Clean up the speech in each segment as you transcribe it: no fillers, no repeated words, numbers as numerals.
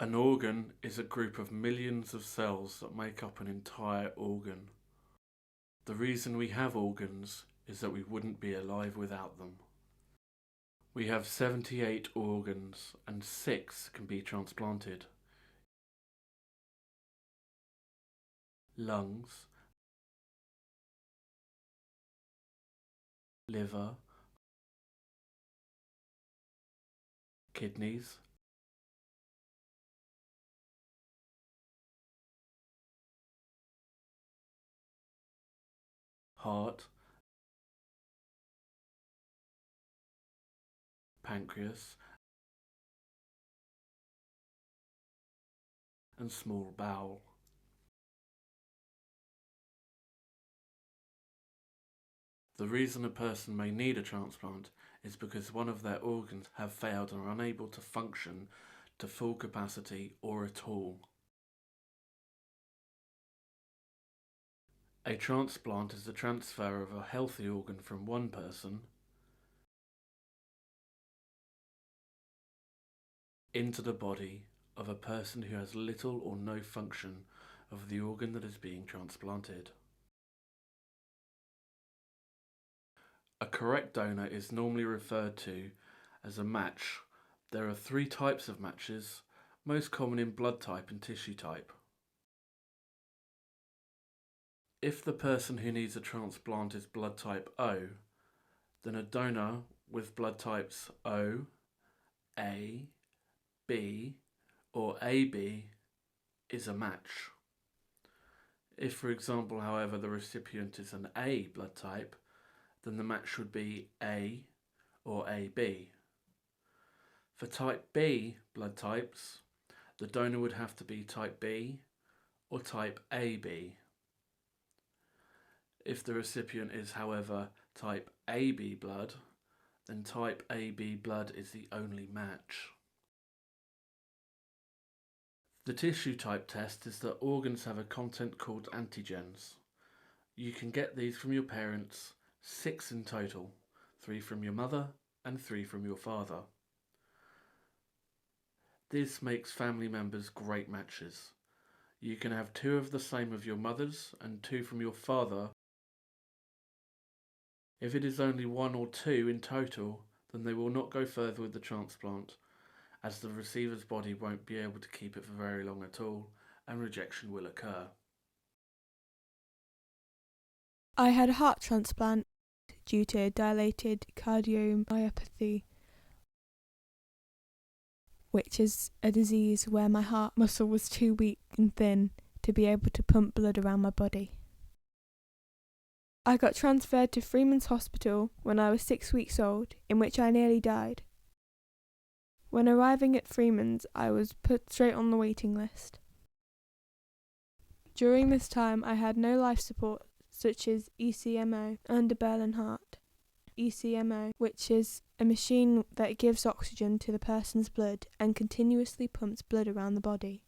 An organ is a group of millions of cells that make up an entire organ. The reason we have organs is that we wouldn't be alive without them. We have 78 organs and 6 can be transplanted. Lungs, liver, kidneys, heart, pancreas, and small bowel. The reason a person may need a transplant is because one of their organs have failed and are unable to function to full capacity or at all. A transplant is the transfer of a healthy organ from one person into the body of a person who has little or no function of the organ that is being transplanted. A correct donor is normally referred to as a match. There are 3 types of matches, most common in blood type and tissue type. If the person who needs a transplant is blood type O, then a donor with blood types O, A, B, or AB is a match. If, for example, however, the recipient is an A blood type, then the match should be A or AB. For type B blood types, the donor would have to be type B or type AB. If the recipient is, however, type AB blood, then type AB blood is the only match. The tissue type test is that organs have a content called antigens. You can get these from your parents, 6 in total, 3 from your mother and 3 from your father. This makes family members great matches. You can have 2 of the same of your mother's and 2 from your father. If it is only 1 or 2 in total, then they will not go further with the transplant, as the receiver's body won't be able to keep it for very long at all, and rejection will occur. I had a heart transplant due to dilated cardiomyopathy, which is a disease where my heart muscle was too weak and thin to be able to pump blood around my body. I got transferred to Freeman's Hospital when I was 6 weeks old, in which I nearly died. When arriving at Freeman's, I was put straight on the waiting list. During this time, I had no life support, such as ECMO and a Berlin heart. ECMO, which is a machine that gives oxygen to the person's blood and continuously pumps blood around the body.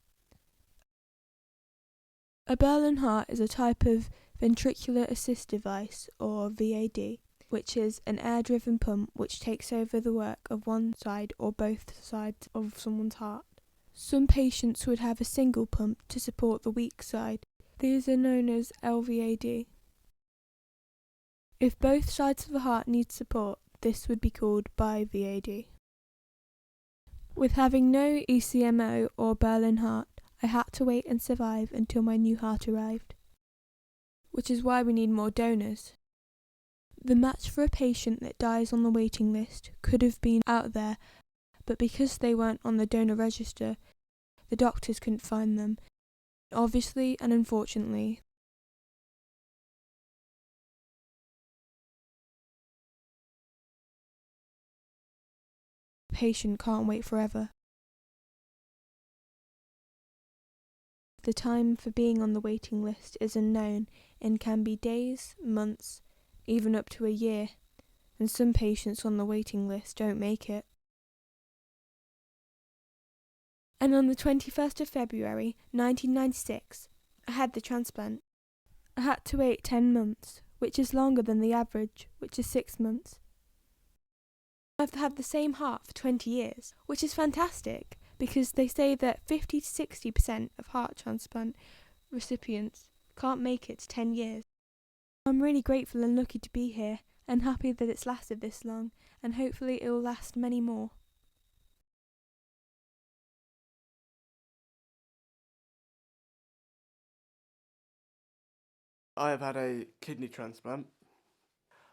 A Berlin heart is a type of ventricular assist device, or VAD, which is an air-driven pump which takes over the work of one side or both sides of someone's heart. Some patients would have a single pump to support the weak side. These are known as LVAD. If both sides of the heart need support, this would be called BiVAD. With having no ECMO or Berlin heart, I had to wait and survive until my new heart arrived, which is why we need more donors. The match for a patient that dies on the waiting list could have been out there, but because they weren't on the donor register, the doctors couldn't find them. Obviously and unfortunately, the patient can't wait forever. The time for being on the waiting list is unknown and can be days, months, even up to a year, and some patients on the waiting list don't make it. And on the 21st of February 1996, I had the transplant. I had to wait 10 months, which is longer than the average, which is 6 months. I've had the same heart for 20 years, which is fantastic, because they say that 50 to 60% of heart transplant recipients can't make it to 10 years. I'm really grateful and lucky to be here and happy that it's lasted this long, and hopefully it will last many more. I have had a kidney transplant.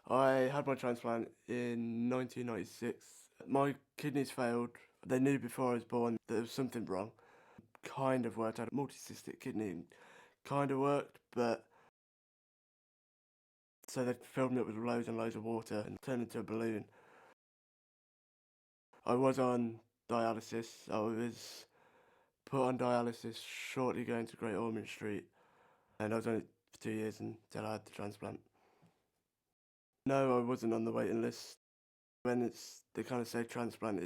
I had my transplant in 1996. My kidneys failed. They knew before I was born that there was something wrong. Kind of worked. I had a multicystic kidney. Kind of worked, but so they filled me up with loads and loads of water and turned into a balloon. I was on dialysis. I was put on dialysis shortly going to Great Ormond Street, and I was on it for 2 years until I had the transplant. No, I wasn't on the waiting list. When they kind of say transplant,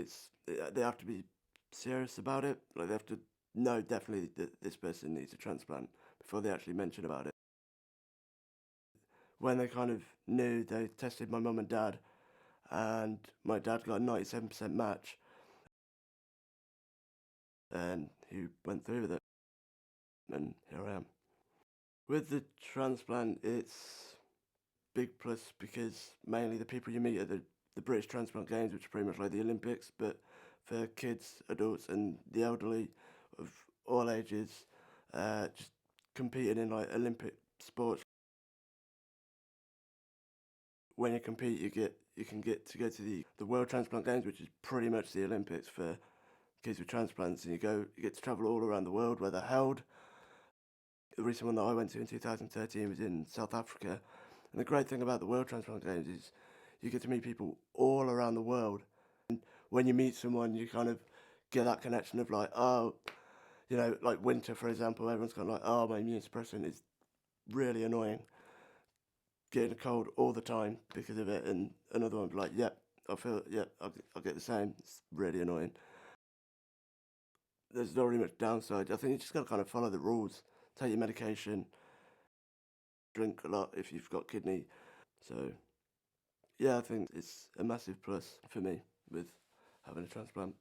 they have to be serious about it. Like, they have to know definitely that this person needs a transplant before they actually mention about it. When they kind of knew, they tested my mum and dad, and my dad got a 97% match, and he went through with it, and here I am. With the transplant, it's big plus because mainly the people you meet at the British Transplant Games, which are pretty much like the Olympics, but for kids, adults, and the elderly of all ages, just competing in like Olympic sports. When you compete, you can get to go to the World Transplant Games, which is pretty much the Olympics for kids with transplants, and you get to travel all around the world where they're held. The recent one that I went to in 2013 was in South Africa, and the great thing about the World Transplant Games is you get to meet people all around the world. And when you meet someone, you kind of get that connection of like, oh, you know, like winter, for example, everyone's kind of like, oh, my immune suppressant is really annoying. Getting a cold all the time because of it, and another one be like, yep, I'll get the same. It's really annoying. There's not really much downside. I think you just got to kind of follow the rules, take your medication, drink a lot if you've got kidney. So, yeah, I think it's a massive plus for me with having a transplant.